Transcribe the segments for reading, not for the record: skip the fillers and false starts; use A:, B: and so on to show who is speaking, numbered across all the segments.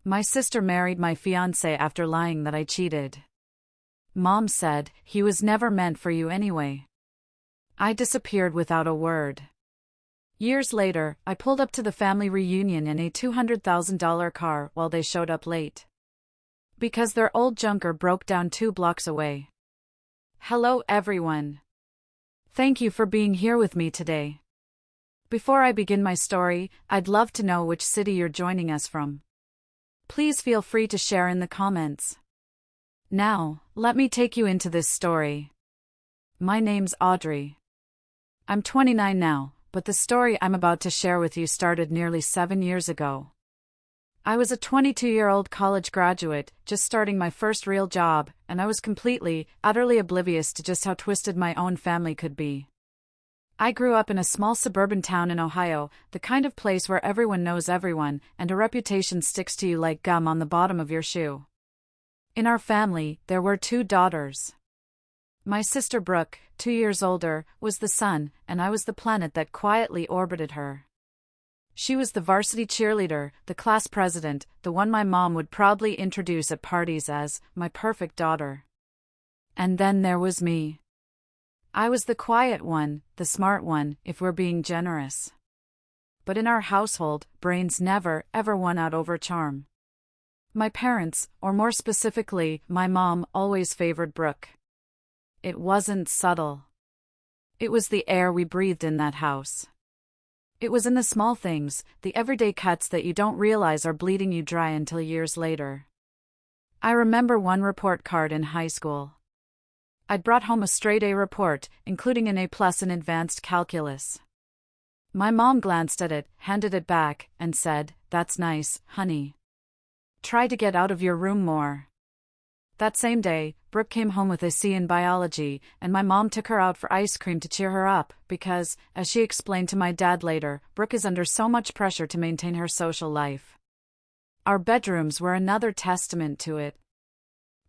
A: My sister married my fiance after lying that I cheated. Mom said, he was never meant for you anyway. I disappeared without a word. Years later, I pulled up to the family reunion in a $200,000 car while they showed up late. Because their old junker broke down 2 blocks away. Hello everyone. Thank you for being here with me today. Before I begin my story, I'd love to know which city you're joining us from. Please feel free to share in the comments. Now, let me take you into this story. My name's Audrey. I'm 29 now, but the story I'm about to share with you started nearly 7 years ago. I was a 22-year-old college graduate, just starting my first real job, and I was completely, utterly oblivious to just how twisted my own family could be. I grew up in a small suburban town in Ohio, the kind of place where everyone knows everyone, and a reputation sticks to you like gum on the bottom of your shoe. In our family, there were 2 daughters. My sister Brooke, 2 years older, was the sun, and I was the planet that quietly orbited her. She was the varsity cheerleader, the class president, the one my mom would proudly introduce at parties as my perfect daughter. And then there was me. I was the quiet one, the smart one, if we're being generous. But in our household, brains never, ever won out over charm. My parents, or more specifically, my mom, always favored Brooke. It wasn't subtle. It was the air we breathed in that house. It was in the small things, the everyday cuts that you don't realize are bleeding you dry until years later. I remember one report card in high school. I'd brought home a straight-A report, including an A+ in advanced calculus. My mom glanced at it, handed it back, and said, "That's nice, honey. Try to get out of your room more." That same day, Brooke came home with a C in biology, and my mom took her out for ice cream to cheer her up, because, as she explained to my dad later, Brooke is under so much pressure to maintain her social life. Our bedrooms were another testament to it.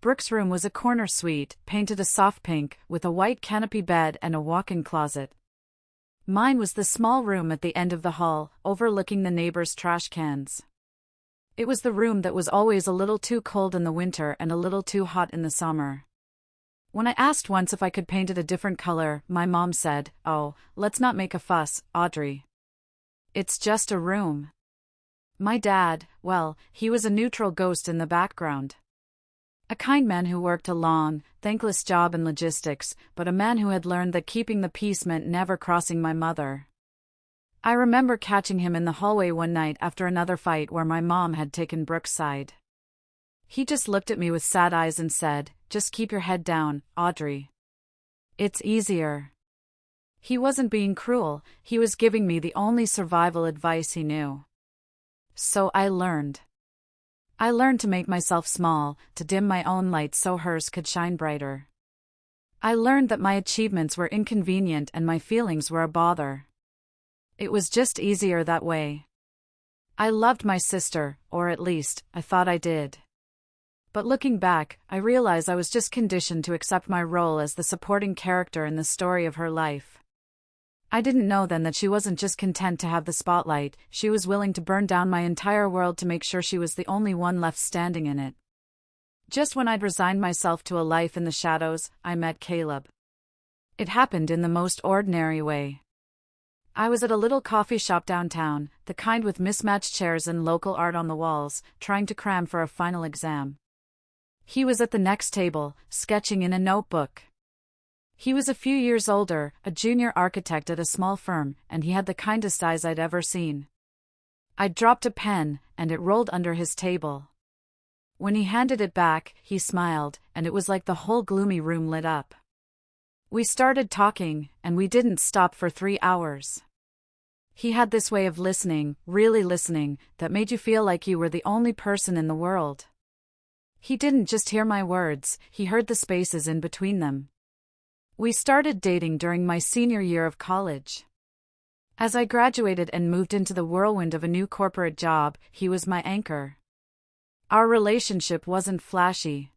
A: Brooke's room was a corner suite, painted a soft pink, with a white canopy bed and a walk-in closet. Mine was the small room at the end of the hall, overlooking the neighbors' trash cans. It was the room that was always a little too cold in the winter and a little too hot in the summer. When I asked once if I could paint it a different color, my mom said, "Oh, let's not make a fuss, Audrey. It's just a room." My dad, well, he was a neutral ghost in the background. A kind man who worked a long, thankless job in logistics, but a man who had learned that keeping the peace meant never crossing my mother. I remember catching him in the hallway one night after another fight where my mom had taken Brooke's side. He just looked at me with sad eyes and said, "Just keep your head down, Audrey. It's easier." He wasn't being cruel, he was giving me the only survival advice he knew. So I learned. I learned to make myself small, to dim my own light so hers could shine brighter. I learned that my achievements were inconvenient and my feelings were a bother. It was just easier that way. I loved my sister, or at least, I thought I did. But looking back, I realize I was just conditioned to accept my role as the supporting character in the story of her life. I didn't know then that she wasn't just content to have the spotlight, she was willing to burn down my entire world to make sure she was the only one left standing in it. Just when I'd resigned myself to a life in the shadows, I met Caleb. It happened in the most ordinary way. I was at a little coffee shop downtown, the kind with mismatched chairs and local art on the walls, trying to cram for a final exam. He was at the next table, sketching in a notebook. He was a few years older, a junior architect at a small firm, and he had the kindest eyes I'd ever seen. I dropped a pen, and it rolled under his table. When he handed it back, he smiled, and it was like the whole gloomy room lit up. We started talking, and we didn't stop for 3 hours. He had this way of listening, really listening, that made you feel like you were the only person in the world. He didn't just hear my words, he heard the spaces in between them. We started dating during my senior year of college. As I graduated and moved into the whirlwind of a new corporate job, he was my anchor. Our relationship wasn't flashy.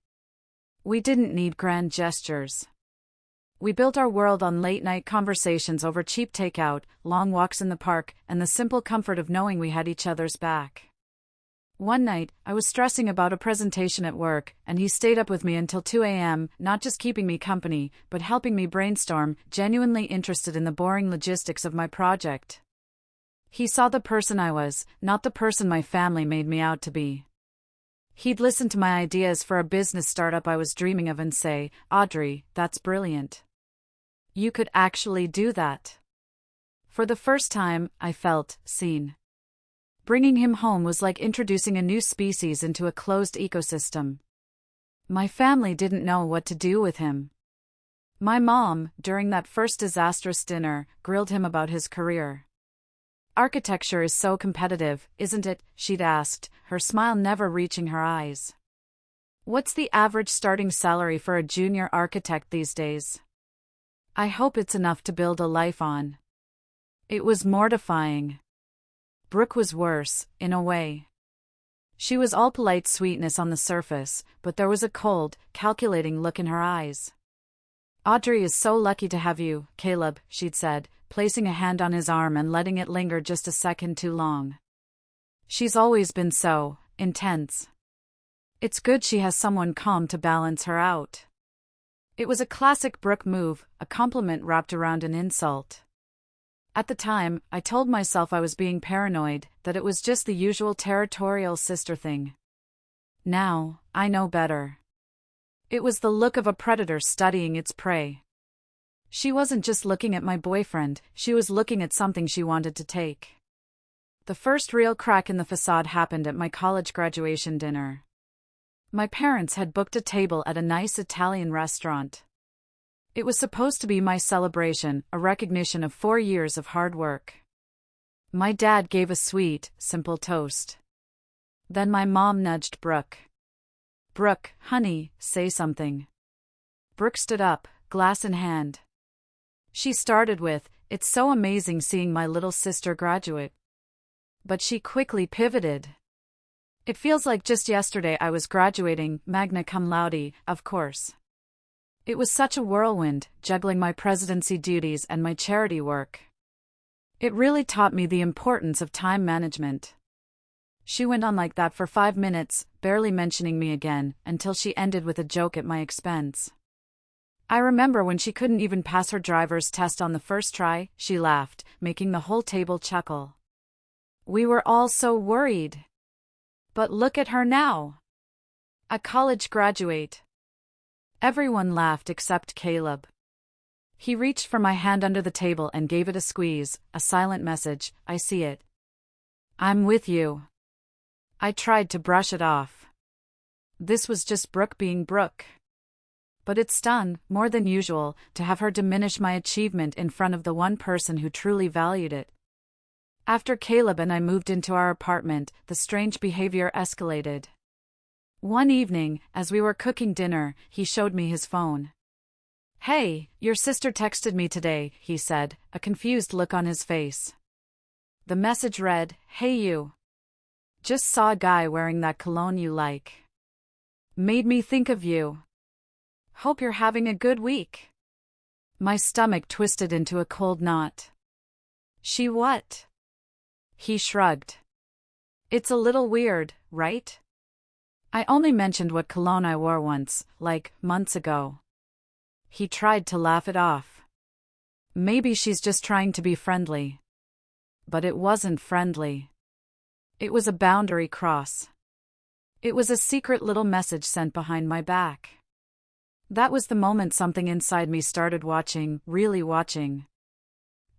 A: We didn't need grand gestures. We built our world on late-night conversations over cheap takeout, long walks in the park, and the simple comfort of knowing we had each other's back. One night, I was stressing about a presentation at work, and he stayed up with me until 2 a.m., not just keeping me company, but helping me brainstorm, genuinely interested in the boring logistics of my project. He saw the person I was, not the person my family made me out to be. He'd listen to my ideas for a business startup I was dreaming of and say, "Audrey, that's brilliant. You could actually do that." For the first time, I felt seen. Bringing him home was like introducing a new species into a closed ecosystem. My family didn't know what to do with him. My mom, during that first disastrous dinner, grilled him about his career. "Architecture is so competitive, isn't it?" she'd asked, her smile never reaching her eyes. "What's the average starting salary for a junior architect these days? I hope it's enough to build a life on." It was mortifying. Brooke was worse, in a way. She was all polite sweetness on the surface, but there was a cold, calculating look in her eyes. "Audrey is so lucky to have you, Caleb," she'd said, placing a hand on his arm and letting it linger just a second too long. "She's always been so intense. It's good she has someone calm to balance her out." It was a classic Brooke move, a compliment wrapped around an insult. At the time, I told myself I was being paranoid, that it was just the usual territorial sister thing. Now, I know better. It was the look of a predator studying its prey. She wasn't just looking at my boyfriend, she was looking at something she wanted to take. The first real crack in the facade happened at my college graduation dinner. My parents had booked a table at a nice Italian restaurant. It was supposed to be my celebration, a recognition of 4 years of hard work. My dad gave a sweet, simple toast. Then my mom nudged Brooke. "Brooke, honey, say something." Brooke stood up, glass in hand. She started with, "It's so amazing seeing my little sister graduate." But she quickly pivoted. "It feels like just yesterday I was graduating, magna cum laude, of course." It was such a whirlwind, juggling my presidency duties and my charity work. It really taught me the importance of time management. She went on like that for 5 minutes, barely mentioning me again, until she ended with a joke at my expense. I remember when she couldn't even pass her driver's test on the first try, she laughed, making the whole table chuckle. We were all so worried. But look at her now. A college graduate. Everyone laughed except Caleb. He reached for my hand under the table and gave it a squeeze, a silent message, "I see it. I'm with you." I tried to brush it off. This was just Brooke being Brooke. But it stung, more than usual, to have her diminish my achievement in front of the one person who truly valued it. After Caleb and I moved into our apartment, the strange behavior escalated. One evening, as we were cooking dinner, he showed me his phone. "Hey, your sister texted me today," he said, a confused look on his face. The message read, "Hey you. Just saw a guy wearing that cologne you like. Made me think of you. Hope you're having a good week." My stomach twisted into a cold knot. "She what?" He shrugged. "It's a little weird, right? I only mentioned what cologne I wore once, like, months ago." He tried to laugh it off. Maybe she's just trying to be friendly. But it wasn't friendly. It was a boundary cross. It was a secret little message sent behind my back. That was the moment something inside me started watching, really watching.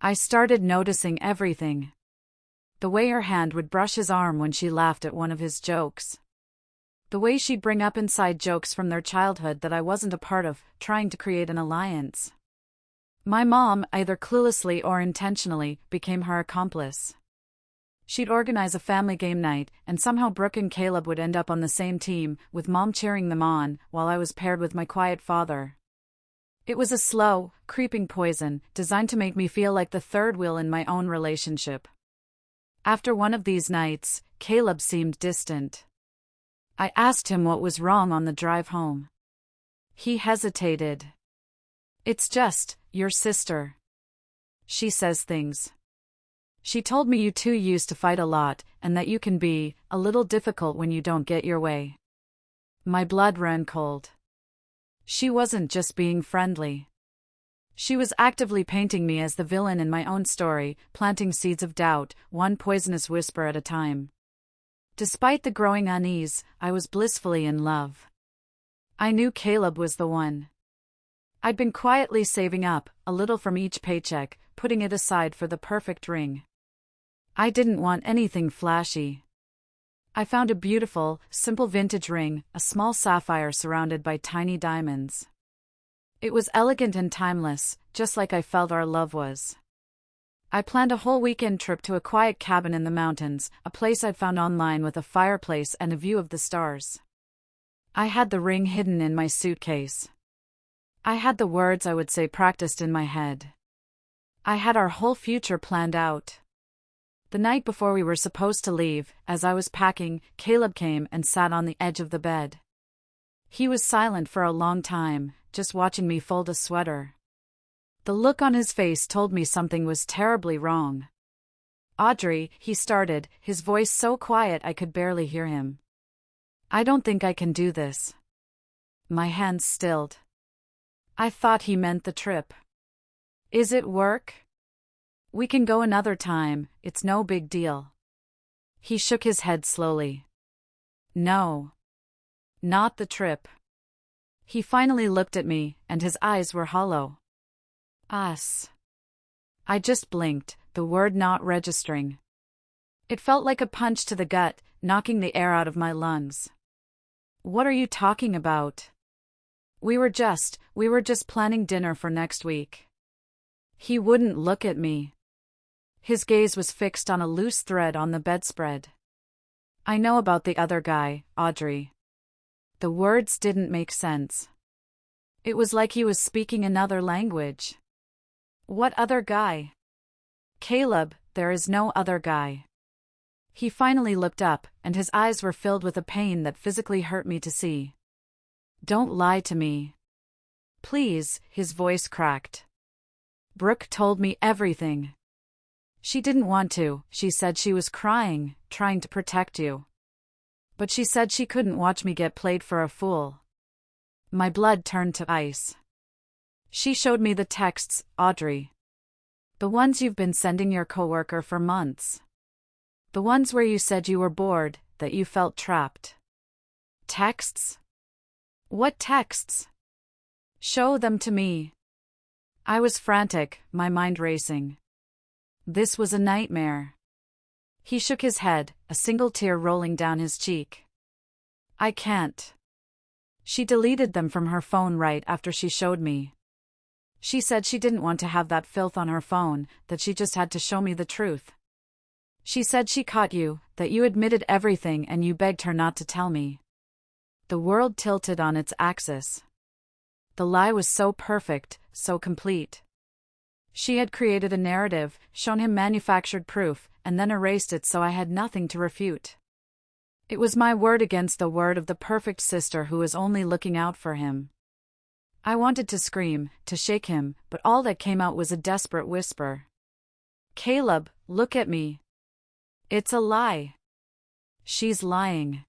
A: I started noticing everything. The way her hand would brush his arm when she laughed at one of his jokes. The way she'd bring up inside jokes from their childhood that I wasn't a part of, trying to create an alliance. My mom, either cluelessly or intentionally, became her accomplice. She'd organize a family game night, and somehow Brooke and Caleb would end up on the same team, with Mom cheering them on, while I was paired with my quiet father. It was a slow, creeping poison, designed to make me feel like the third wheel in my own relationship. After one of these nights, Caleb seemed distant. I asked him what was wrong on the drive home. He hesitated. "It's just, your sister. She says things. She told me you two used to fight a lot, and that you can be a little difficult when you don't get your way. My blood ran cold. She wasn't just being friendly. She was actively painting me as the villain in my own story, planting seeds of doubt, one poisonous whisper at a time. Despite the growing unease, I was blissfully in love. I knew Caleb was the one. I'd been quietly saving up, a little from each paycheck, putting it aside for the perfect ring. I didn't want anything flashy. I found a beautiful, simple vintage ring, a small sapphire surrounded by tiny diamonds. It was elegant and timeless, just like I felt our love was. I planned a whole weekend trip to a quiet cabin in the mountains, a place I'd found online with a fireplace and a view of the stars. I had the ring hidden in my suitcase. I had the words I would say practiced in my head. I had our whole future planned out. The night before we were supposed to leave, as I was packing, Caleb came and sat on the edge of the bed. He was silent for a long time, just watching me fold a sweater. The look on his face told me something was terribly wrong. "Audrey," he started, his voice so quiet I could barely hear him. "I don't think I can do this." My hands stilled. I thought he meant the trip. "Is it work? We can go another time, it's no big deal." He shook his head slowly. "No. Not the trip." He finally looked at me, and his eyes were hollow. "Us." I just blinked, the word not registering. It felt like a punch to the gut, knocking the air out of my lungs. "What are you talking about?" We were just planning dinner for next week." He wouldn't look at me. His gaze was fixed on a loose thread on the bedspread. "I know about the other guy, Audrey." The words didn't make sense. It was like he was speaking another language. "What other guy?" "Caleb, there is no other guy." He finally looked up, and his eyes were filled with a pain that physically hurt me to see. "Don't lie to me. Please," his voice cracked. "Brooke told me everything." "She didn't want to," she said. "She was crying, trying to protect you. But she said she couldn't watch me get played for a fool." My blood turned to ice. "She showed me the texts, Audrey. The ones you've been sending your coworker for months. The ones where you said you were bored, that you felt trapped." "Texts? What texts?" "Show them to me." I was frantic, my mind racing. This was a nightmare. He shook his head, a single tear rolling down his cheek. "I can't." She deleted them from her phone right after she showed me. She said she didn't want to have that filth on her phone, that she just had to show me the truth. She said she caught you, that you admitted everything and you begged her not to tell me. The world tilted on its axis. The lie was so perfect, so complete. She had created a narrative, shown him manufactured proof, and then erased it so I had nothing to refute. It was my word against the word of the perfect sister who was only looking out for him. I wanted to scream, to shake him, but all that came out was a desperate whisper. "Caleb, look at me. It's a lie. She's lying."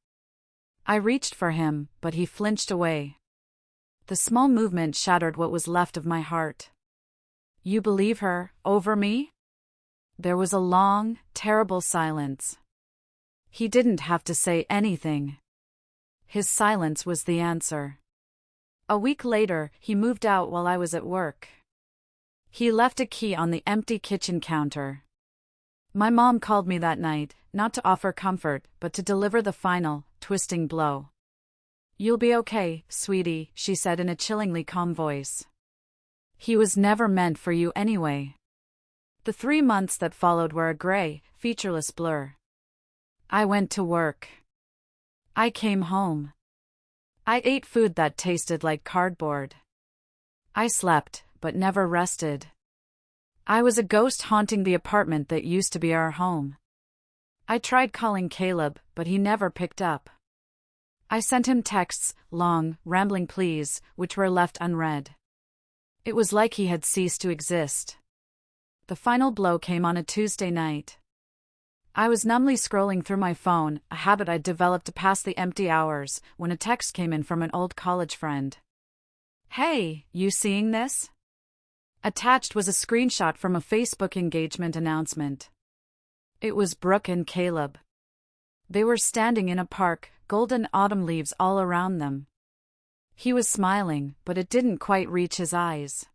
A: I reached for him, but he flinched away. The small movement shattered what was left of my heart. "You believe her, over me?" There was a long, terrible silence. He didn't have to say anything. His silence was the answer. A week later, he moved out while I was at work. He left a key on the empty kitchen counter. My mom called me that night, not to offer comfort, but to deliver the final, twisting blow. "You'll be okay, sweetie," she said in a chillingly calm voice. "He was never meant for you anyway." The 3 months that followed were a gray, featureless blur. I went to work. I came home. I ate food that tasted like cardboard. I slept, but never rested. I was a ghost haunting the apartment that used to be our home. I tried calling Caleb, but he never picked up. I sent him texts, long, rambling pleas, which were left unread. It was like he had ceased to exist. The final blow came on a Tuesday night. I was numbly scrolling through my phone, a habit I'd developed to pass the empty hours, when a text came in from an old college friend. "Hey, you seeing this?" Attached was a screenshot from a Facebook engagement announcement. It was Brooke and Caleb. They were standing in a park, golden autumn leaves all around them. He was smiling, but it didn't quite reach his eyes.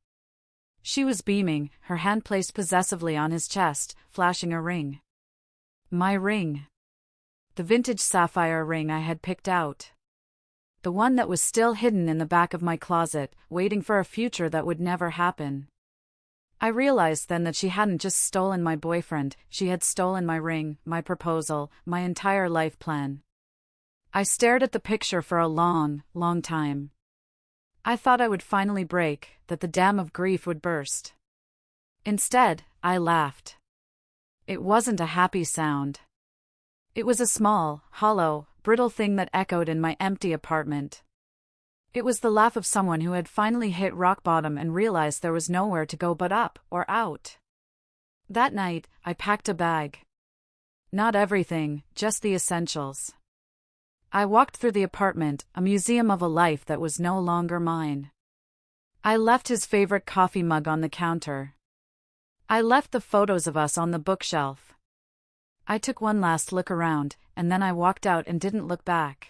A: She was beaming, her hand placed possessively on his chest, flashing a ring. My ring. The vintage sapphire ring I had picked out. The one that was still hidden in the back of my closet, waiting for a future that would never happen. I realized then that she hadn't just stolen my boyfriend, she had stolen my ring, my proposal, my entire life plan. I stared at the picture for a long, long time. I thought I would finally break, that the dam of grief would burst. Instead, I laughed. It wasn't a happy sound. It was a small, hollow, brittle thing that echoed in my empty apartment. It was the laugh of someone who had finally hit rock bottom and realized there was nowhere to go but up or out. That night, I packed a bag. Not everything, just the essentials. I walked through the apartment, a museum of a life that was no longer mine. I left his favorite coffee mug on the counter. I left the photos of us on the bookshelf. I took one last look around, and then I walked out and didn't look back.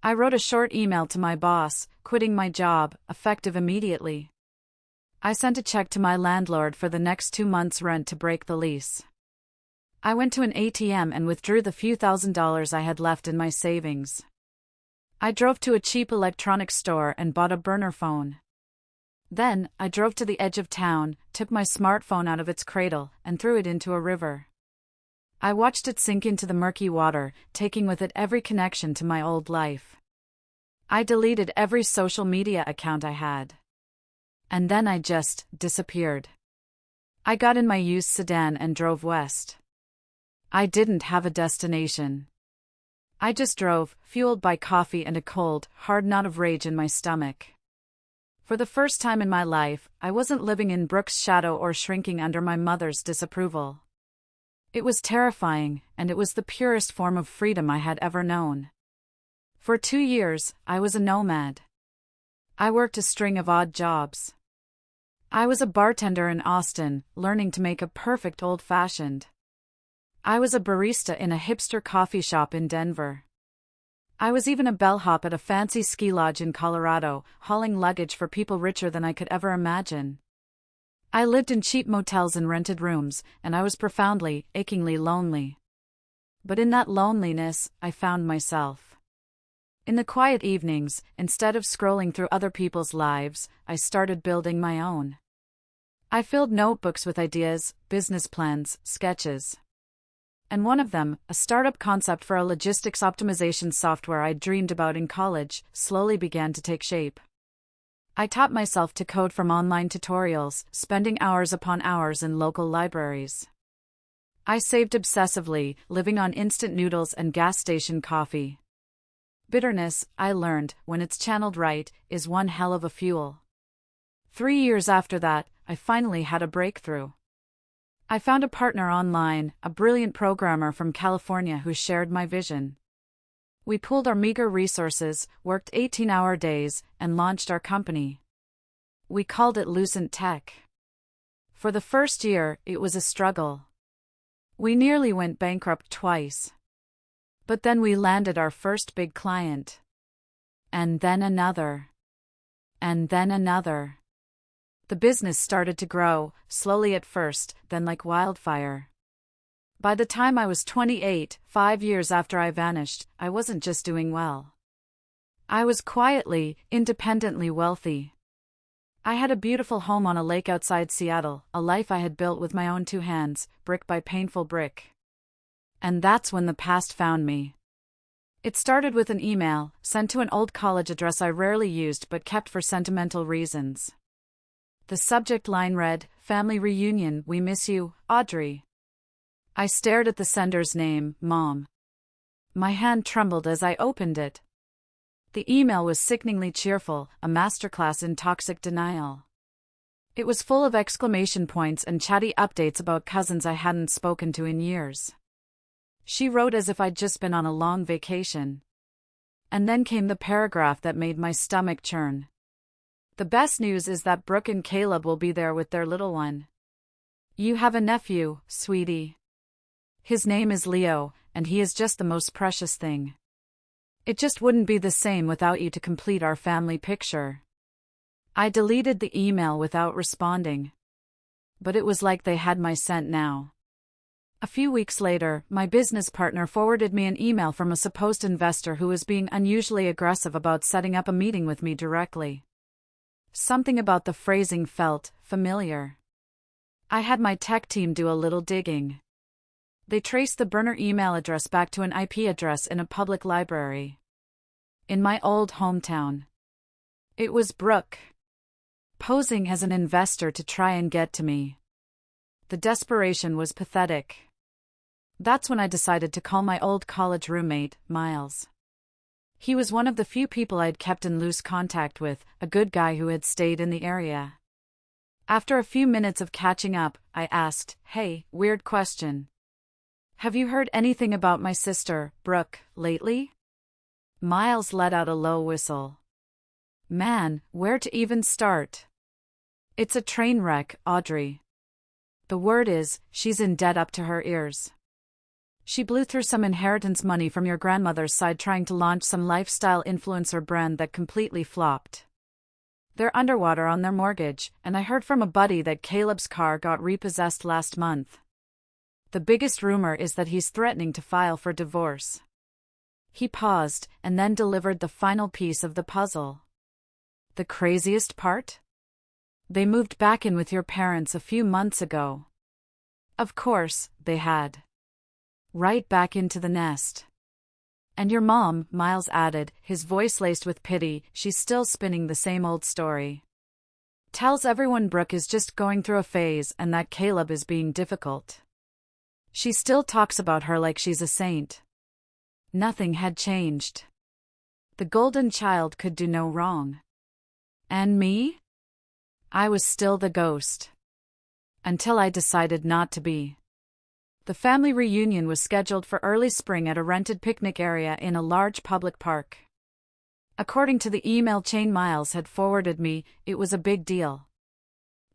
A: I wrote a short email to my boss, quitting my job, effective immediately. I sent a check to my landlord for the next 2 months' rent to break the lease. I went to an ATM and withdrew the few $1,000s I had left in my savings. I drove to a cheap electronics store and bought a burner phone. Then, I drove to the edge of town, took my smartphone out of its cradle, and threw it into a river. I watched it sink into the murky water, taking with it every connection to my old life. I deleted every social media account I had. And then I just disappeared. I got in my used sedan and drove west. I didn't have a destination. I just drove, fueled by coffee and a cold, hard knot of rage in my stomach. For the first time in my life, I wasn't living in Brooke's shadow or shrinking under my mother's disapproval. It was terrifying, and it was the purest form of freedom I had ever known. For 2 years, I was a nomad. I worked a string of odd jobs. I was a bartender in Austin, learning to make a perfect old-fashioned. I was a barista in a hipster coffee shop in Denver. I was even a bellhop at a fancy ski lodge in Colorado, hauling luggage for people richer than I could ever imagine. I lived in cheap motels and rented rooms, and I was profoundly, achingly lonely. But in that loneliness, I found myself. In the quiet evenings, instead of scrolling through other people's lives, I started building my own. I filled notebooks with ideas, business plans, sketches. And one of them, a startup concept for a logistics optimization software I'd dreamed about in college, slowly began to take shape. I taught myself to code from online tutorials, spending hours upon hours in local libraries. I saved obsessively, living on instant noodles and gas station coffee. Bitterness, I learned, when it's channeled right, is one hell of a fuel. 3 years after that, I finally had a breakthrough. I found a partner online, a brilliant programmer from California who shared my vision. We pooled our meager resources, worked 18-hour days, and launched our company. We called it Lucent Tech. For the first year, it was a struggle. We nearly went bankrupt twice. But then we landed our first big client. And then another. And then another. The business started to grow, slowly at first, then like wildfire. By the time I was 28, 5 years after I vanished, I wasn't just doing well. I was quietly, independently wealthy. I had a beautiful home on a lake outside Seattle, a life I had built with my own 2 hands, brick by painful brick. And that's when the past found me. It started with an email, sent to an old college address I rarely used but kept for sentimental reasons. The subject line read, "Family reunion, we miss you, Audrey." I stared at the sender's name, Mom. My hand trembled as I opened it. The email was sickeningly cheerful, a masterclass in toxic denial. It was full of exclamation points and chatty updates about cousins I hadn't spoken to in years. She wrote as if I'd just been on a long vacation. And then came the paragraph that made my stomach churn. The best news is that Brooke and Caleb will be there with their little one. You have a nephew, sweetie. His name is Leo, and he is just the most precious thing. It just wouldn't be the same without you to complete our family picture. I deleted the email without responding. But it was like they had my scent now. A few weeks later, my business partner forwarded me an email from a supposed investor who was being unusually aggressive about setting up a meeting with me directly. Something about the phrasing felt familiar. I had my tech team do a little digging. They traced the burner email address back to an IP address in a public library. In my old hometown. It was Brooke. Posing as an investor to try and get to me. The desperation was pathetic. That's when I decided to call my old college roommate, Miles. He was one of the few people I'd kept in loose contact with, a good guy who had stayed in the area. After a few minutes of catching up, I asked, "Hey, weird question. Have you heard anything about my sister, Brooke, lately?" Miles let out a low whistle. Man, where to even start? It's a train wreck, Audrey. The word is, she's in debt up to her ears. She blew through some inheritance money from your grandmother's side trying to launch some lifestyle influencer brand that completely flopped. They're underwater on their mortgage, and I heard from a buddy that Caleb's car got repossessed last month. The biggest rumor is that he's threatening to file for divorce. He paused, and then delivered the final piece of the puzzle. The craziest part? They moved back in with your parents a few months ago. Of course, they had. Right back into the nest. And your mom, Miles added, his voice laced with pity, she's still spinning the same old story. Tells everyone Brooke is just going through a phase and that Caleb is being difficult. She still talks about her like she's a saint. Nothing had changed. The golden child could do no wrong. And me? I was still the ghost. Until I decided not to be. The family reunion was scheduled for early spring at a rented picnic area in a large public park. According to the email chain Miles had forwarded me, it was a big deal.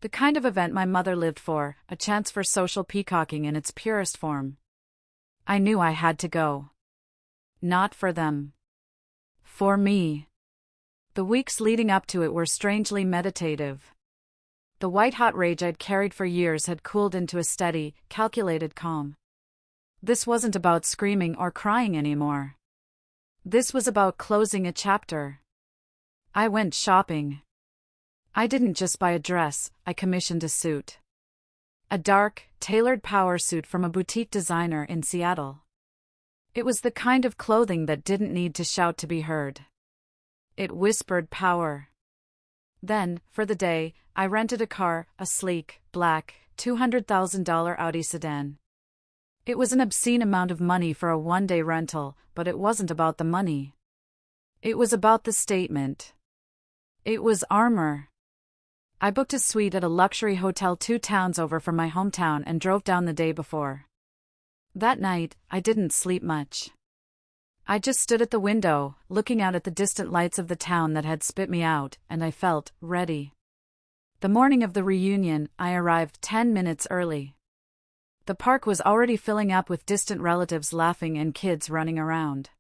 A: The kind of event my mother lived for, a chance for social peacocking in its purest form. I knew I had to go. Not for them. For me. The weeks leading up to it were strangely meditative. The white-hot rage I'd carried for years had cooled into a steady, calculated calm. This wasn't about screaming or crying anymore. This was about closing a chapter. I went shopping. I didn't just buy a dress, I commissioned a suit. A dark, tailored power suit from a boutique designer in Seattle. It was the kind of clothing that didn't need to shout to be heard. It whispered power. Then, for the day, I rented a car, a sleek, black, $200,000 Audi sedan. It was an obscene amount of money for a one-day rental, but it wasn't about the money. It was about the statement. It was armor. I booked a suite at a luxury hotel 2 towns over from my hometown and drove down the day before. That night, I didn't sleep much. I just stood at the window, looking out at the distant lights of the town that had spit me out, and I felt ready. The morning of the reunion, I arrived 10 minutes early. The park was already filling up with distant relatives laughing and kids running around.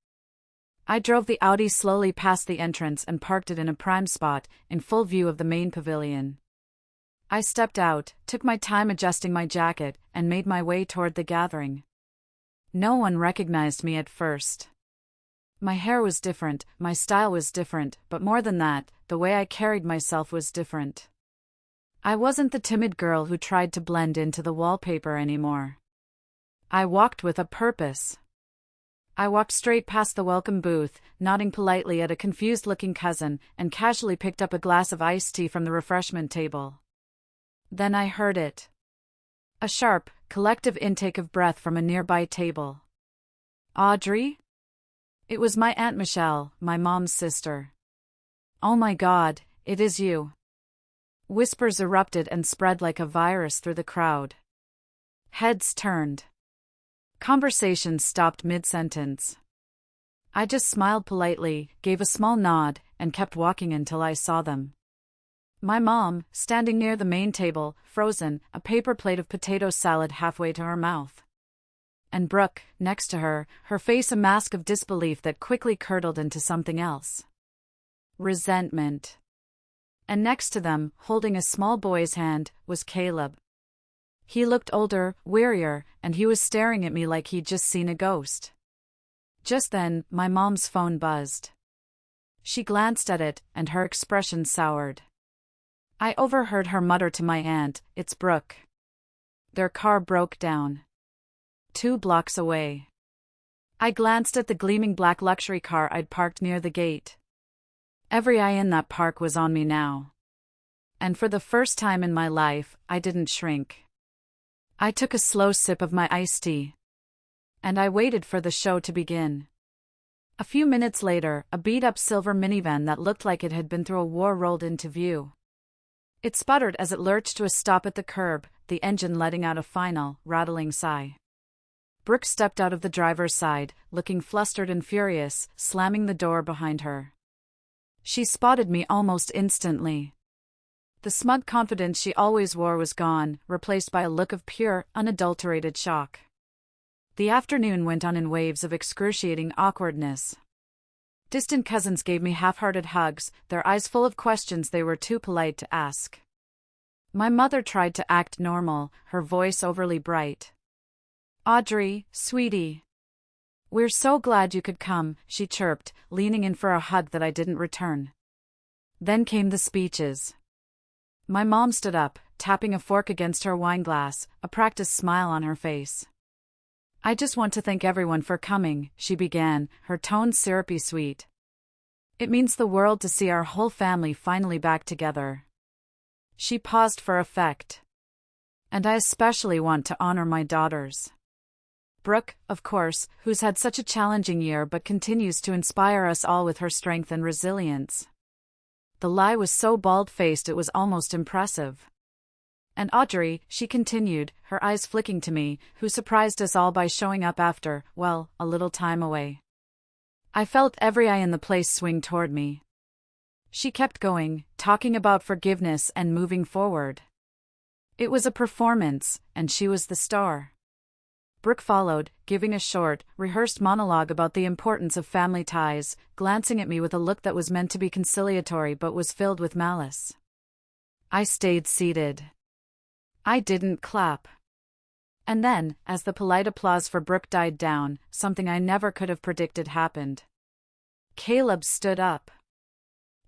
A: I drove the Audi slowly past the entrance and parked it in a prime spot, in full view of the main pavilion. I stepped out, took my time adjusting my jacket, and made my way toward the gathering. No one recognized me at first. My hair was different, my style was different, but more than that, the way I carried myself was different. I wasn't the timid girl who tried to blend into the wallpaper anymore. I walked with a purpose. I walked straight past the welcome booth, nodding politely at a confused-looking cousin, and casually picked up a glass of iced tea from the refreshment table. Then I heard it. A sharp, collective intake of breath from a nearby table. Audrey? It was my Aunt Michelle, my mom's sister. Oh my God, it is you. Whispers erupted and spread like a virus through the crowd. Heads turned. Conversation stopped mid-sentence. I just smiled politely, gave a small nod, and kept walking until I saw them. My mom, standing near the main table, frozen, a paper plate of potato salad halfway to her mouth. And Brooke, next to her, her face a mask of disbelief that quickly curdled into something else. Resentment. And next to them, holding a small boy's hand, was Caleb. He looked older, wearier, and he was staring at me like he'd just seen a ghost. Just then, my mom's phone buzzed. She glanced at it, and her expression soured. I overheard her mutter to my aunt, "It's Brooke. Their car broke down 2 blocks away." I glanced at the gleaming black luxury car I'd parked near the gate. Every eye in that park was on me now. And for the first time in my life, I didn't shrink. I took a slow sip of my iced tea. And I waited for the show to begin. A few minutes later, a beat-up silver minivan that looked like it had been through a war rolled into view. It sputtered as it lurched to a stop at the curb, the engine letting out a final, rattling sigh. Brooke stepped out of the driver's side, looking flustered and furious, slamming the door behind her. She spotted me almost instantly. The smug confidence she always wore was gone, replaced by a look of pure, unadulterated shock. The afternoon went on in waves of excruciating awkwardness. Distant cousins gave me half-hearted hugs, their eyes full of questions they were too polite to ask. My mother tried to act normal, her voice overly bright. "Audrey, sweetie. We're so glad you could come," she chirped, leaning in for a hug that I didn't return. Then came the speeches. My mom stood up, tapping a fork against her wineglass, a practiced smile on her face. "I just want to thank everyone for coming," she began, her tone syrupy sweet. "It means the world to see our whole family finally back together." She paused for effect. "And I especially want to honor my daughters. Brooke, of course, who's had such a challenging year but continues to inspire us all with her strength and resilience." The lie was so bald-faced it was almost impressive. "And Audrey," she continued, her eyes flicking to me, "who surprised us all by showing up after, well, a little time away." I felt every eye in the place swing toward me. She kept going, talking about forgiveness and moving forward. It was a performance, and she was the star. Brooke followed, giving a short, rehearsed monologue about the importance of family ties, glancing at me with a look that was meant to be conciliatory but was filled with malice. I stayed seated. I didn't clap. And then, as the polite applause for Brooke died down, something I never could have predicted happened. Caleb stood up.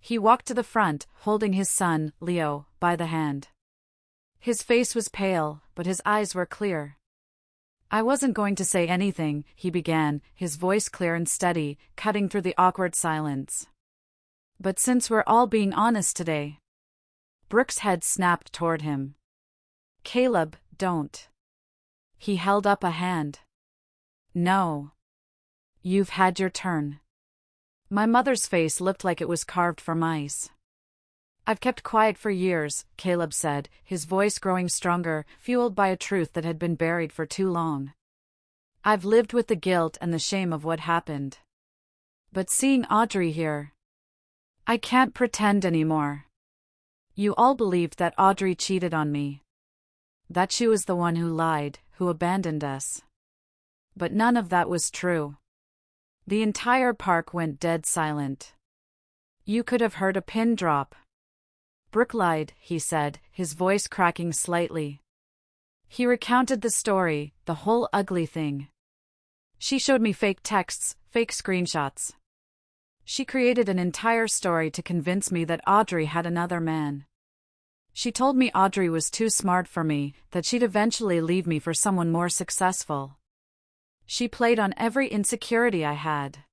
A: He walked to the front, holding his son, Leo, by the hand. His face was pale, but his eyes were clear. "I wasn't going to say anything," he began, his voice clear and steady, cutting through the awkward silence. "But since we're all being honest today." Brooke's head snapped toward him. "Caleb, don't." He held up a hand. "No. You've had your turn." My mother's face looked like it was carved from ice. "I've kept quiet for years," Caleb said, his voice growing stronger, fueled by a truth that had been buried for too long. "I've lived with the guilt and the shame of what happened. But seeing Audrey here, I can't pretend anymore. You all believed that Audrey cheated on me. That she was the one who lied, who abandoned us. But none of that was true." The entire park went dead silent. You could have heard a pin drop. "Brooke lied," he said, his voice cracking slightly. He recounted the story, the whole ugly thing. "She showed me fake texts, fake screenshots. She created an entire story to convince me that Audrey had another man. She told me Audrey was too smart for me, that she'd eventually leave me for someone more successful. She played on every insecurity I had."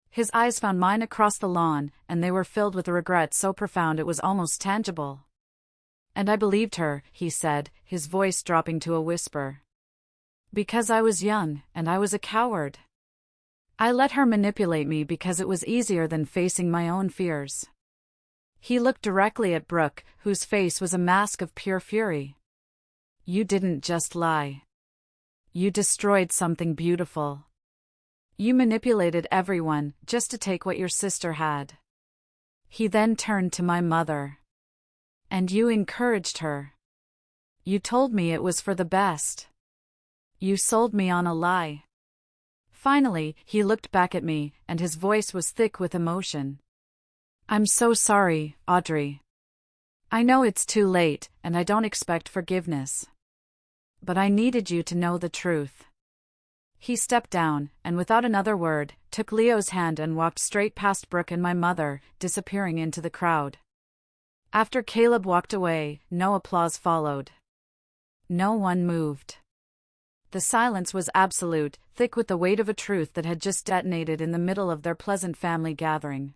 A: His eyes found mine across the lawn, and they were filled with a regret so profound it was almost tangible. "And I believed her," he said, his voice dropping to a whisper. "Because I was young, and I was a coward. I let her manipulate me because it was easier than facing my own fears." He looked directly at Brooke, whose face was a mask of pure fury. "You didn't just lie. You destroyed something beautiful. You manipulated everyone just to take what your sister had. He then turned to my mother. And you encouraged her. You told me it was for the best. You sold me on a lie. Finally, he looked back at me, and his voice was thick with emotion. I'm so sorry, Audrey. I know it's too late, and I don't expect forgiveness. But I needed you to know the truth. He stepped down, and without another word, took Leo's hand and walked straight past Brooke and my mother, disappearing into the crowd. After Caleb walked away, no applause followed. No one moved. The silence was absolute, thick with the weight of a truth that had just detonated in the middle of their pleasant family gathering.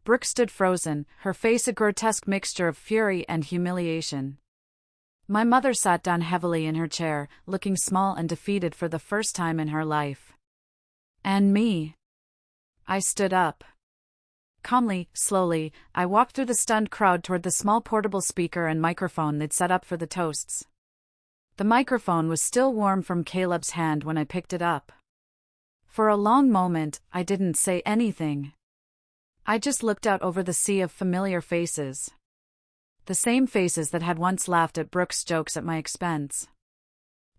A: Brooke stood frozen, her face a grotesque mixture of fury and humiliation. My mother sat down heavily in her chair, looking small and defeated for the first time in her life. And me. I stood up. Calmly, slowly, I walked through the stunned crowd toward the small portable speaker and microphone they'd set up for the toasts. The microphone was still warm from Caleb's hand when I picked it up. For a long moment, I didn't say anything. I just looked out over the sea of familiar faces. The same faces that had once laughed at Brooke's jokes at my expense.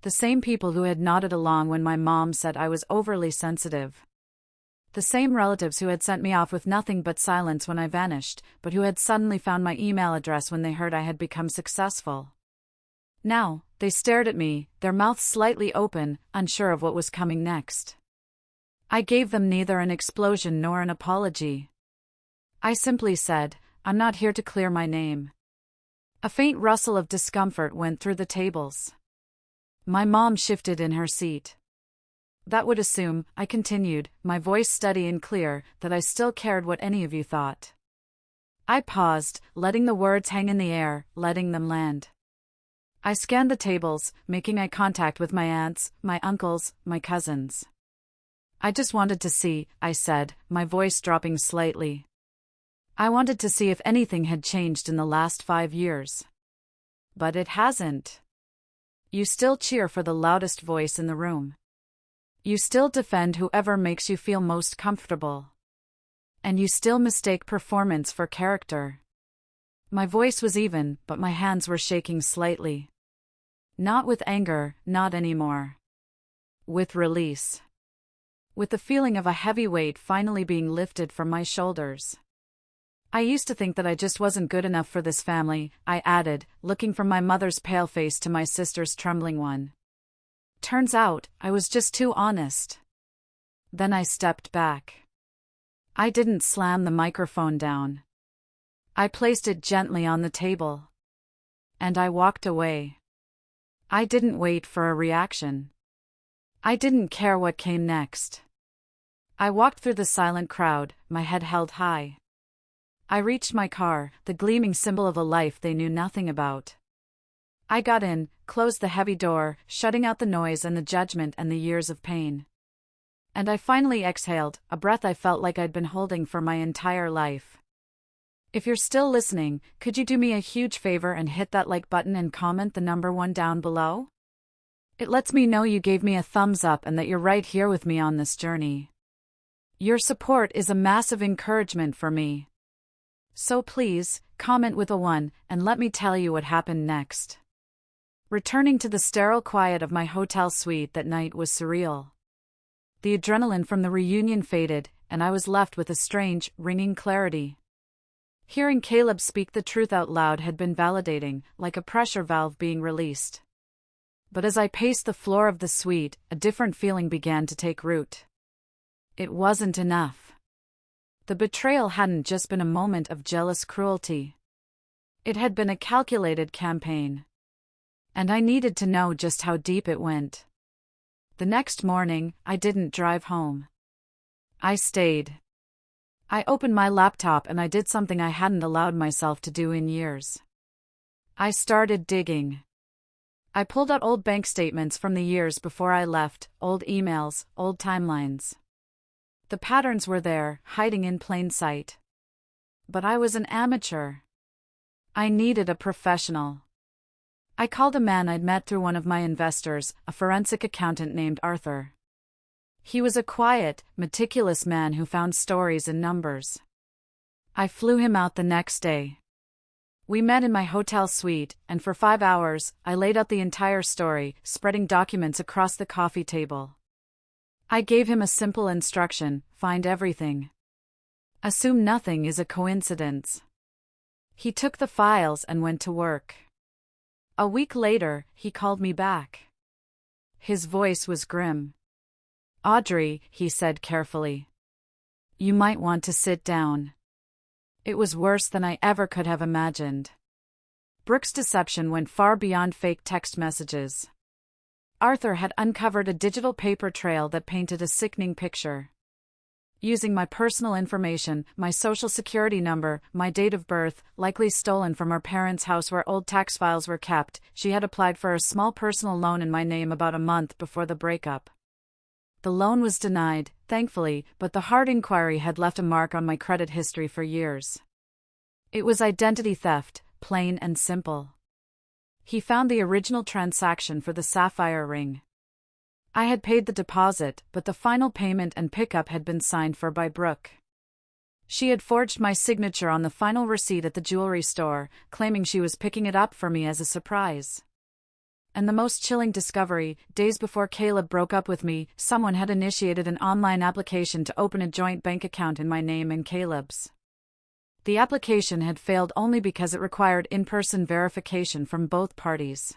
A: The same people who had nodded along when my mom said I was overly sensitive. The same relatives who had sent me off with nothing but silence when I vanished, but who had suddenly found my email address when they heard I had become successful. Now, they stared at me, their mouths slightly open, unsure of what was coming next. I gave them neither an explosion nor an apology. I simply said, I'm not here to clear my name. A faint rustle of discomfort went through the tables. My mom shifted in her seat. That would assume, I continued, my voice steady and clear, that I still cared what any of you thought. I paused, letting the words hang in the air, letting them land. I scanned the tables, making eye contact with my aunts, my uncles, my cousins. I just wanted to see, I said, my voice dropping slightly. I wanted to see if anything had changed in the last 5 years. But it hasn't. You still cheer for the loudest voice in the room. You still defend whoever makes you feel most comfortable. And you still mistake performance for character. My voice was even, but my hands were shaking slightly. Not with anger, not anymore. With release. With the feeling of a heavy weight finally being lifted from my shoulders. I used to think that I just wasn't good enough for this family, I added, looking from my mother's pale face to my sister's trembling one. Turns out, I was just too honest. Then I stepped back. I didn't slam the microphone down. I placed it gently on the table. And I walked away. I didn't wait for a reaction. I didn't care what came next. I walked through the silent crowd, my head held high. I reached my car, the gleaming symbol of a life they knew nothing about. I got in, closed the heavy door, shutting out the noise and the judgment and the years of pain. And I finally exhaled, a breath I felt like I'd been holding for my entire life. If you're still listening, could you do me a huge favor and hit that like button and comment the number 1 down below? It lets me know you gave me a thumbs up and that you're right here with me on this journey. Your support is a massive encouragement for me. So please, comment with a 1, and let me tell you what happened next. Returning to the sterile quiet of my hotel suite that night was surreal. The adrenaline from the reunion faded, and I was left with a strange, ringing clarity. Hearing Caleb speak the truth out loud had been validating, like a pressure valve being released. But as I paced the floor of the suite, a different feeling began to take root. It wasn't enough. The betrayal hadn't just been a moment of jealous cruelty. It had been a calculated campaign. And I needed to know just how deep it went. The next morning, I didn't drive home. I stayed. I opened my laptop and I did something I hadn't allowed myself to do in years. I started digging. I pulled out old bank statements from the years before I left, old emails, old timelines. The patterns were there, hiding in plain sight. But I was an amateur. I needed a professional. I called a man I'd met through one of my investors, a forensic accountant named Arthur. He was a quiet, meticulous man who found stories in numbers. I flew him out the next day. We met in my hotel suite, and for 5 hours, I laid out the entire story, spreading documents across the coffee table. I gave him a simple instruction: find everything. Assume nothing is a coincidence. He took the files and went to work. A week later, he called me back. His voice was grim. "Audrey," he said carefully, "you might want to sit down." It was worse than I ever could have imagined. Brooke's deception went far beyond fake text messages. Arthur had uncovered a digital paper trail that painted a sickening picture. Using my personal information, my social security number, my date of birth, likely stolen from our parents' house where old tax files were kept, she had applied for a small personal loan in my name about a month before the breakup. The loan was denied, thankfully, but the hard inquiry had left a mark on my credit history for years. It was identity theft, plain and simple. He found the original transaction for the sapphire ring. I had paid the deposit, but the final payment and pickup had been signed for by Brooke. She had forged my signature on the final receipt at the jewelry store, claiming she was picking it up for me as a surprise. And the most chilling discovery: days before Caleb broke up with me, someone had initiated an online application to open a joint bank account in my name and Caleb's. The application had failed only because it required in-person verification from both parties.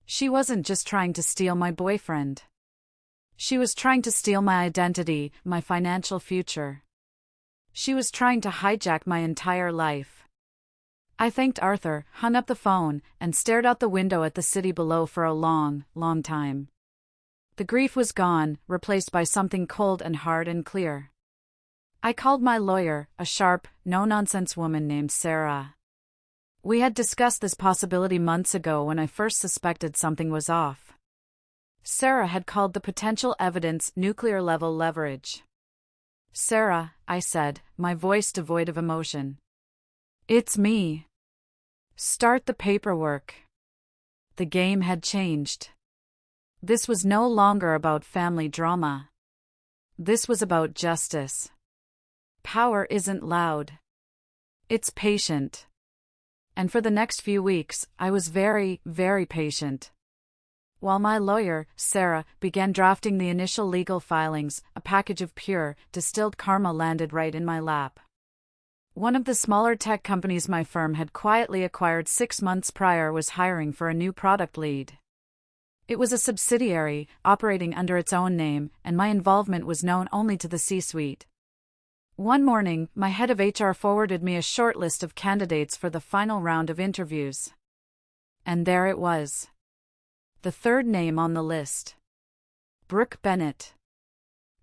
A: She wasn't just trying to steal my boyfriend. She was trying to steal my identity, my financial future. She was trying to hijack my entire life. I thanked Arthur, hung up the phone, and stared out the window at the city below for a long, long time. The grief was gone, replaced by something cold and hard and clear. I called my lawyer, a sharp, no-nonsense woman named Sarah. We had discussed this possibility months ago when I first suspected something was off. Sarah had called the potential evidence nuclear-level leverage. "Sarah," I said, my voice devoid of emotion. "It's me. Start the paperwork." The game had changed. This was no longer about family drama. This was about justice. Power isn't loud. It's patient. And for the next few weeks, I was very, very patient. While my lawyer, Sarah, began drafting the initial legal filings, a package of pure, distilled karma landed right in my lap. One of the smaller tech companies my firm had quietly acquired 6 months prior was hiring for a new product lead. It was a subsidiary, operating under its own name, and my involvement was known only to the C-suite. One morning, my head of HR forwarded me a short list of candidates for the final round of interviews. And there it was. The third name on the list. Brooke Bennett.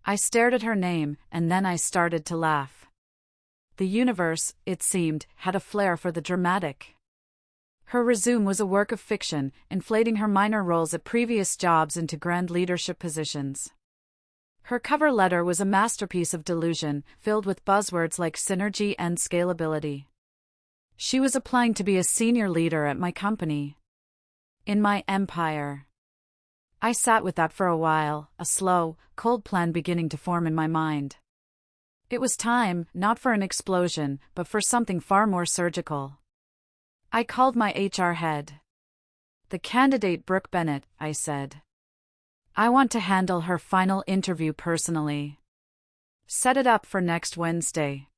A: I stared at her name, and then I started to laugh. The universe, it seemed, had a flair for the dramatic. Her resume was a work of fiction, inflating her minor roles at previous jobs into grand leadership positions. Her cover letter was a masterpiece of delusion, filled with buzzwords like synergy and scalability. She was applying to be a senior leader at my company. In my empire. I sat with that for a while, a slow, cold plan beginning to form in my mind. It was time, not for an explosion, but for something far more surgical. I called my HR head. "The candidate Brooke Bennett," I said. "I want to handle her final interview personally. Set it up for next Wednesday."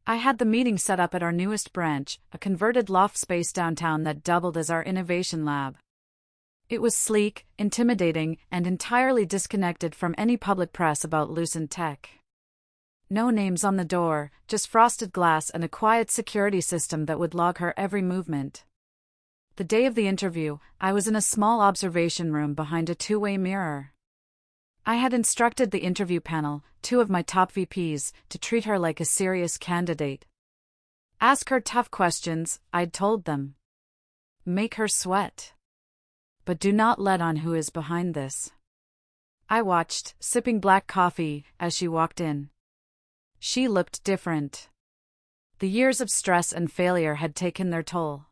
A: I had the meeting set up at our newest branch, a converted loft space downtown that doubled as our innovation lab. It was sleek, intimidating, and entirely disconnected from any public press about Lucent Tech. No names on the door, just frosted glass and a quiet security system that would log her every movement. The day of the interview, I was in a small observation room behind a two-way mirror. I had instructed the interview panel, 2 of my top VPs, to treat her like a serious candidate. Ask her tough questions, I'd told them. Make her sweat. But do not let on who is behind this. I watched, sipping black coffee, as she walked in. She looked different. The years of stress and failure had taken their toll.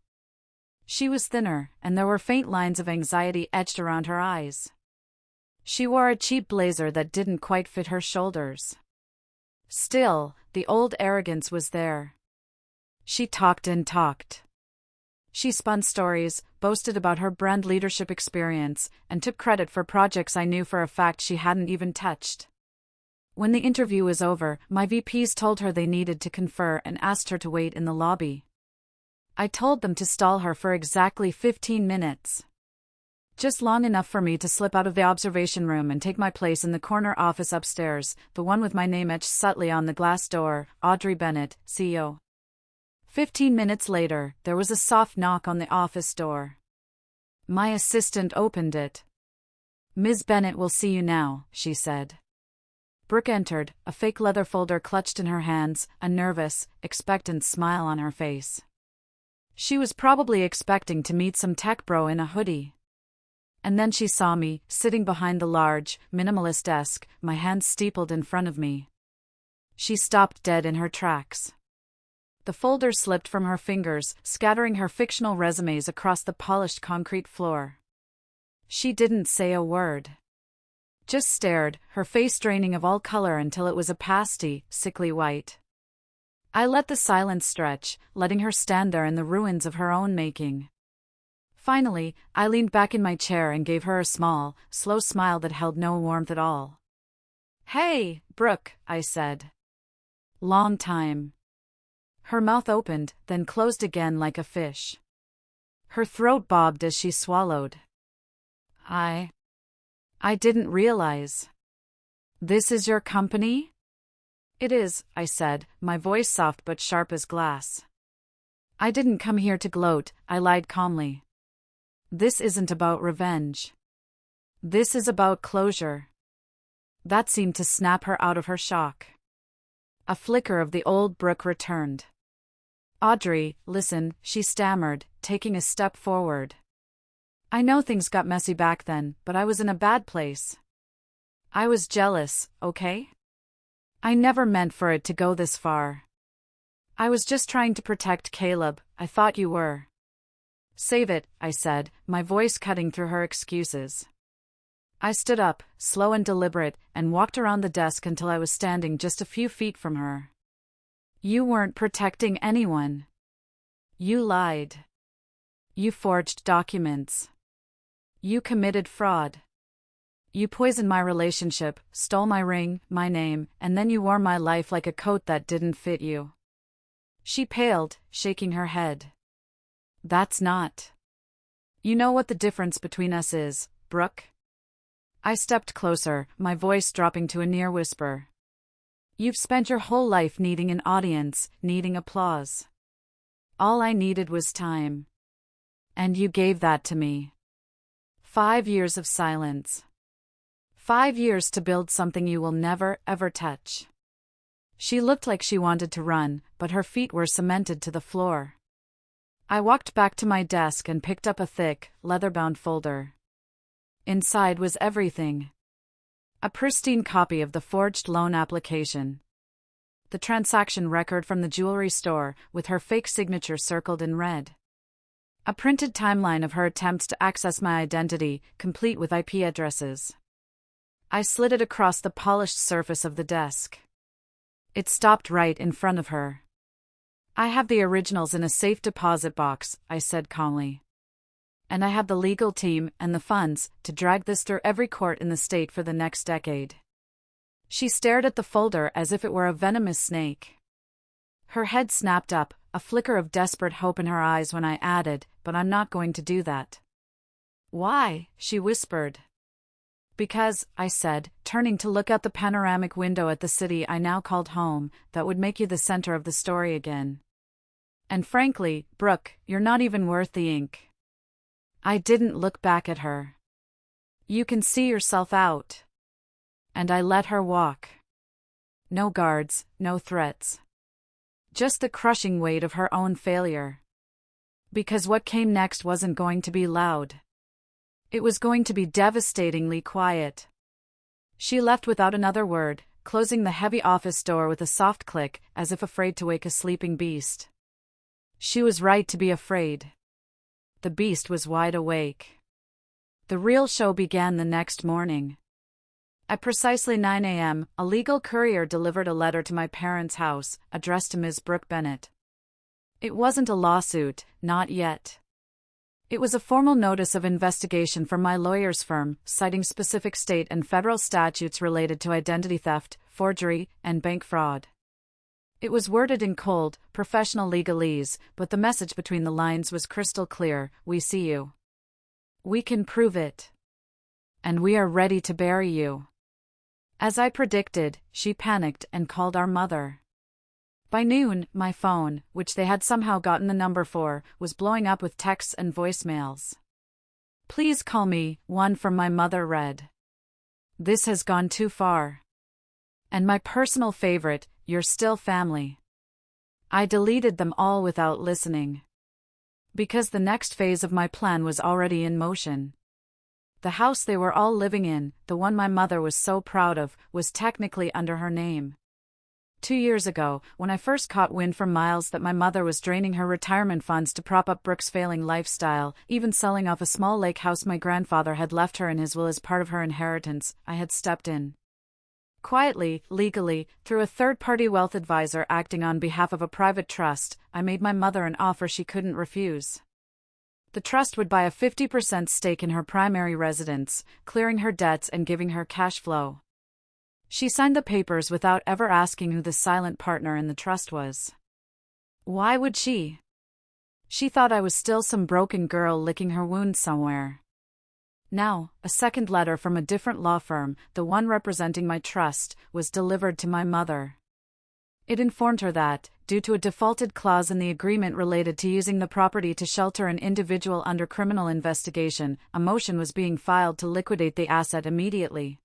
A: She was thinner, and there were faint lines of anxiety etched around her eyes. She wore a cheap blazer that didn't quite fit her shoulders. Still, the old arrogance was there. She talked and talked. She spun stories, boasted about her brand leadership experience, and took credit for projects I knew for a fact she hadn't even touched. When the interview was over, my VPs told her they needed to confer and asked her to wait in the lobby. I told them to stall her for exactly 15 minutes. Just long enough for me to slip out of the observation room and take my place in the corner office upstairs, the one with my name etched subtly on the glass door, Audrey Bennett, CEO. 15 minutes later, there was a soft knock on the office door. My assistant opened it. "Ms. Bennett will see you now," she said. Brooke entered, a fake leather folder clutched in her hands, a nervous, expectant smile on her face. She was probably expecting to meet some tech bro in a hoodie. And then she saw me, sitting behind the large, minimalist desk, my hands steepled in front of me. She stopped dead in her tracks. The folder slipped from her fingers, scattering her fictional resumes across the polished concrete floor. She didn't say a word. Just stared, her face draining of all color until it was a pasty, sickly white. I let the silence stretch, letting her stand there in the ruins of her own making. Finally, I leaned back in my chair and gave her a small, slow smile that held no warmth at all. "Hey, Brooke," I said. "Long time." Her mouth opened, then closed again like a fish. Her throat bobbed as she swallowed. I didn't realize. This is your company?" "It is," I said, my voice soft but sharp as glass. "I didn't come here to gloat," I lied calmly. "This isn't about revenge. This is about closure." That seemed to snap her out of her shock. A flicker of the old Brooke returned. "Audrey, listen," she stammered, taking a step forward. "I know things got messy back then, but I was in a bad place. I was jealous, okay? I never meant for it to go this far. I was just trying to protect Caleb, I thought you were." "Save it," I said, my voice cutting through her excuses. I stood up, slow and deliberate, and walked around the desk until I was standing just a few feet from her. "You weren't protecting anyone. You lied. You forged documents. You committed fraud. You poisoned my relationship, stole my ring, my name, and then you wore my life like a coat that didn't fit you." She paled, shaking her head. "That's not. You know what the difference between us is, Brooke?" I stepped closer, my voice dropping to a near whisper. "You've spent your whole life needing an audience, needing applause. All I needed was time. And you gave that to me. 5 years of silence. 5 years to build something you will never, ever touch." She looked like she wanted to run, but her feet were cemented to the floor. I walked back to my desk and picked up a thick, leather-bound folder. Inside was everything. A pristine copy of the forged loan application. The transaction record from the jewelry store, with her fake signature circled in red. A printed timeline of her attempts to access my identity, complete with IP addresses. I slid it across the polished surface of the desk. It stopped right in front of her. "I have the originals in a safe deposit box," I said calmly. "And I have the legal team and the funds to drag this through every court in the state for the next decade." She stared at the folder as if it were a venomous snake. Her head snapped up, a flicker of desperate hope in her eyes when I added, "But I'm not going to do that." "Why?" she whispered. "Because," I said, turning to look out the panoramic window at the city I now called home, "that would make you the center of the story again. And frankly, Brooke, you're not even worth the ink." I didn't look back at her. "You can see yourself out." And I let her walk. No guards, no threats. Just the crushing weight of her own failure. Because what came next wasn't going to be loud. It was going to be devastatingly quiet. She left without another word, closing the heavy office door with a soft click, as if afraid to wake a sleeping beast. She was right to be afraid. The beast was wide awake. The real show began the next morning. At precisely 9 a.m., a legal courier delivered a letter to my parents' house, addressed to Ms. Brooke Bennett. It wasn't a lawsuit, not yet. It was a formal notice of investigation from my lawyer's firm, citing specific state and federal statutes related to identity theft, forgery, and bank fraud. It was worded in cold, professional legalese, but the message between the lines was crystal clear: we see you. We can prove it. And we are ready to bury you. As I predicted, she panicked and called our mother. By noon, my phone, which they had somehow gotten the number for, was blowing up with texts and voicemails. "Please call me," one from my mother read. "This has gone too far." And my personal favorite, "You're still family." I deleted them all without listening. Because the next phase of my plan was already in motion. The house they were all living in, the one my mother was so proud of, was technically under her name. 2 years ago, when I first caught wind from Miles that my mother was draining her retirement funds to prop up Brooke's failing lifestyle, even selling off a small lake house my grandfather had left her in his will as part of her inheritance, I had stepped in. Quietly, legally, through a third-party wealth advisor acting on behalf of a private trust, I made my mother an offer she couldn't refuse. The trust would buy a 50% stake in her primary residence, clearing her debts and giving her cash flow. She signed the papers without ever asking who the silent partner in the trust was. Why would she? She thought I was still some broken girl licking her wounds somewhere. Now, a second letter from a different law firm, the one representing my trust, was delivered to my mother. It informed her that, due to a defaulted clause in the agreement related to using the property to shelter an individual under criminal investigation, a motion was being filed to liquidate the asset immediately.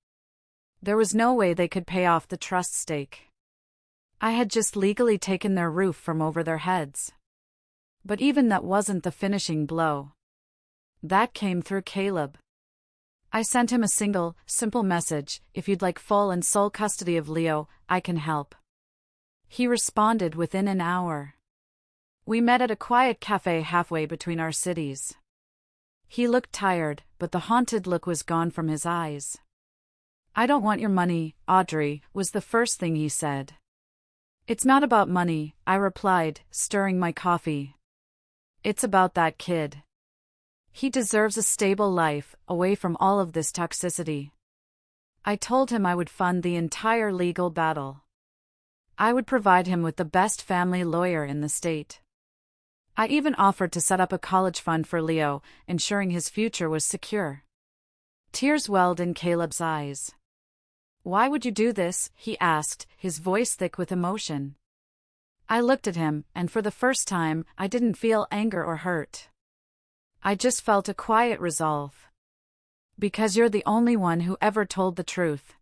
A: There was no way they could pay off the trust stake. I had just legally taken their roof from over their heads. But even that wasn't the finishing blow. That came through Caleb. I sent him a single, simple message: "If you'd like full and sole custody of Leo, I can help." He responded within an hour. We met at a quiet cafe halfway between our cities. He looked tired, but the haunted look was gone from his eyes. "I don't want your money, Audrey," was the first thing he said. "It's not about money," I replied, stirring my coffee. "It's about that kid. He deserves a stable life, away from all of this toxicity." I told him I would fund the entire legal battle. I would provide him with the best family lawyer in the state. I even offered to set up a college fund for Leo, ensuring his future was secure. Tears welled in Caleb's eyes. "Why would you do this?" he asked, his voice thick with emotion. I looked at him, and for the first time, I didn't feel anger or hurt. I just felt a quiet resolve. "Because you're the only one who ever told the truth."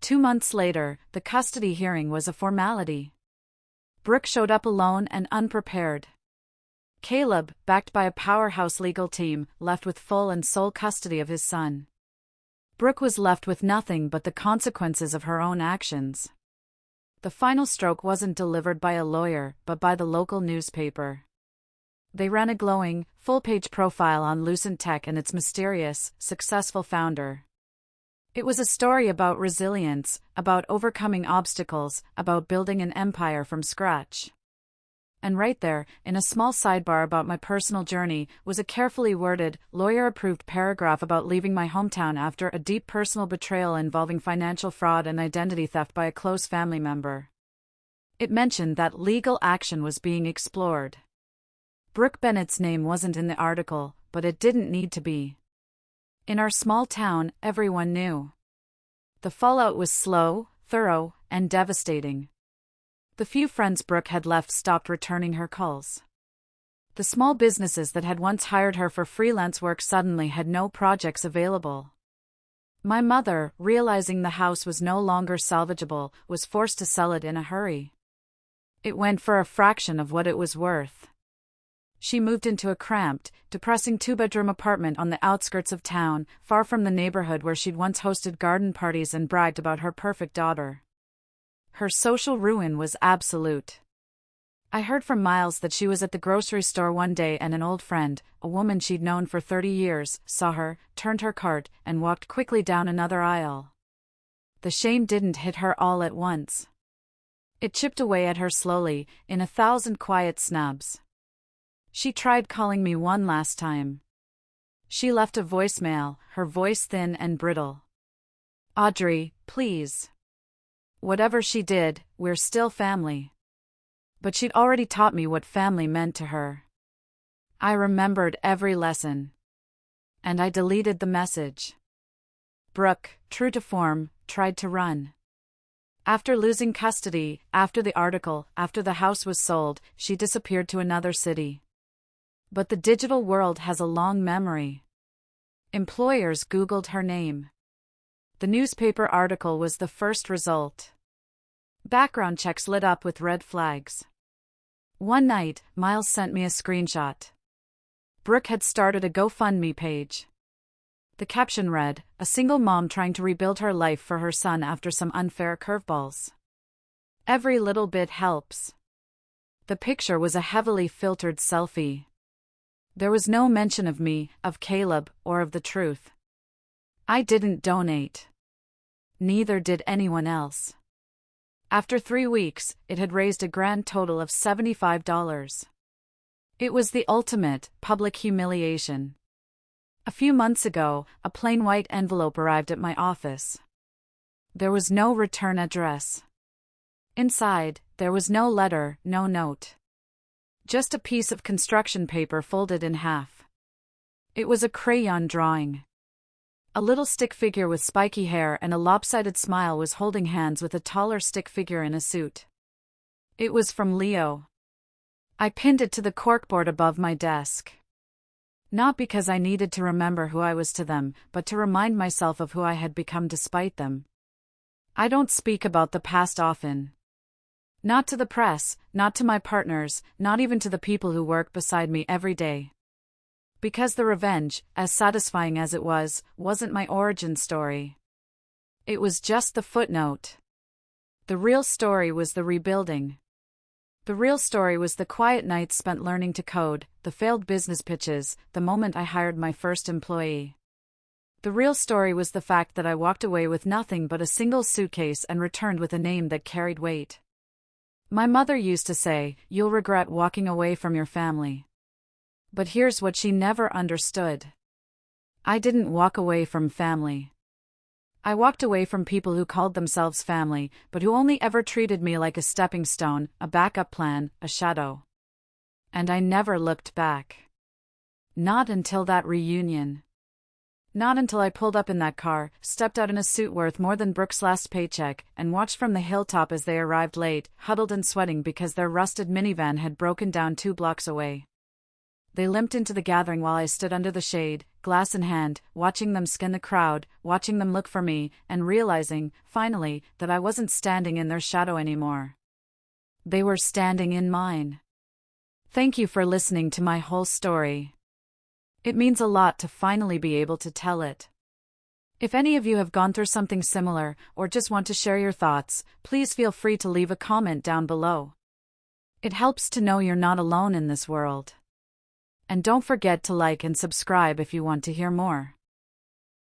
A: 2 months later, the custody hearing was a formality. Brooke showed up alone and unprepared. Caleb, backed by a powerhouse legal team, left with full and sole custody of his son. Brooke was left with nothing but the consequences of her own actions. The final stroke wasn't delivered by a lawyer, but by the local newspaper. They ran a glowing, full-page profile on Lucent Tech and its mysterious, successful founder. It was a story about resilience, about overcoming obstacles, about building an empire from scratch. And right there, in a small sidebar about my personal journey, was a carefully worded, lawyer-approved paragraph about leaving my hometown after a deep personal betrayal involving financial fraud and identity theft by a close family member. It mentioned that legal action was being explored. Brooke Bennett's name wasn't in the article, but it didn't need to be. In our small town, everyone knew. The fallout was slow, thorough, and devastating. The few friends Brooke had left stopped returning her calls. The small businesses that had once hired her for freelance work suddenly had no projects available. My mother, realizing the house was no longer salvageable, was forced to sell it in a hurry. It went for a fraction of what it was worth. She moved into a cramped, depressing 2-bedroom apartment on the outskirts of town, far from the neighborhood where she'd once hosted garden parties and bragged about her perfect daughter. Her social ruin was absolute. I heard from Miles that she was at the grocery store one day and an old friend, a woman she'd known for 30 years, saw her, turned her cart, and walked quickly down another aisle. The shame didn't hit her all at once. It chipped away at her slowly, in 1,000 quiet snubs. She tried calling me one last time. She left a voicemail, her voice thin and brittle. "Audrey, please. Whatever she did, we're still family." But she'd already taught me what family meant to her. I remembered every lesson. And I deleted the message. Brooke, true to form, tried to run. After losing custody, after the article, after the house was sold, she disappeared to another city. But the digital world has a long memory. Employers Googled her name. The newspaper article was the first result. Background checks lit up with red flags. One night, Miles sent me a screenshot. Brooke had started a GoFundMe page. The caption read, "A single mom trying to rebuild her life for her son after some unfair curveballs. Every little bit helps." The picture was a heavily filtered selfie. There was no mention of me, of Caleb, or of the truth. I didn't donate. Neither did anyone else. After 3 weeks, it had raised a grand total of $75. It was the ultimate public humiliation. A few months ago, a plain white envelope arrived at my office. There was no return address. Inside, there was no letter, no note. Just a piece of construction paper folded in half. It was a crayon drawing. A little stick figure with spiky hair and a lopsided smile was holding hands with a taller stick figure in a suit. It was from Leo. I pinned it to the corkboard above my desk. Not because I needed to remember who I was to them, but to remind myself of who I had become despite them. I don't speak about the past often. Not to the press, not to my partners, not even to the people who work beside me every day. Because the revenge, as satisfying as it was, wasn't my origin story. It was just the footnote. The real story was the rebuilding. The real story was the quiet nights spent learning to code, the failed business pitches, the moment I hired my first employee. The real story was the fact that I walked away with nothing but a single suitcase and returned with a name that carried weight. My mother used to say, "You'll regret walking away from your family." But here's what she never understood. I didn't walk away from family. I walked away from people who called themselves family, but who only ever treated me like a stepping stone, a backup plan, a shadow. And I never looked back. Not until that reunion. Not until I pulled up in that car, stepped out in a suit worth more than Brooke's last paycheck, and watched from the hilltop as they arrived late, huddled and sweating because their rusted minivan had broken down 2 blocks away. They limped into the gathering while I stood under the shade, glass in hand, watching them skin the crowd, watching them look for me, and realizing, finally, that I wasn't standing in their shadow anymore. They were standing in mine. Thank you for listening to my whole story. It means a lot to finally be able to tell it. If any of you have gone through something similar, or just want to share your thoughts, please feel free to leave a comment down below. It helps to know you're not alone in this world. And don't forget to like and subscribe if you want to hear more.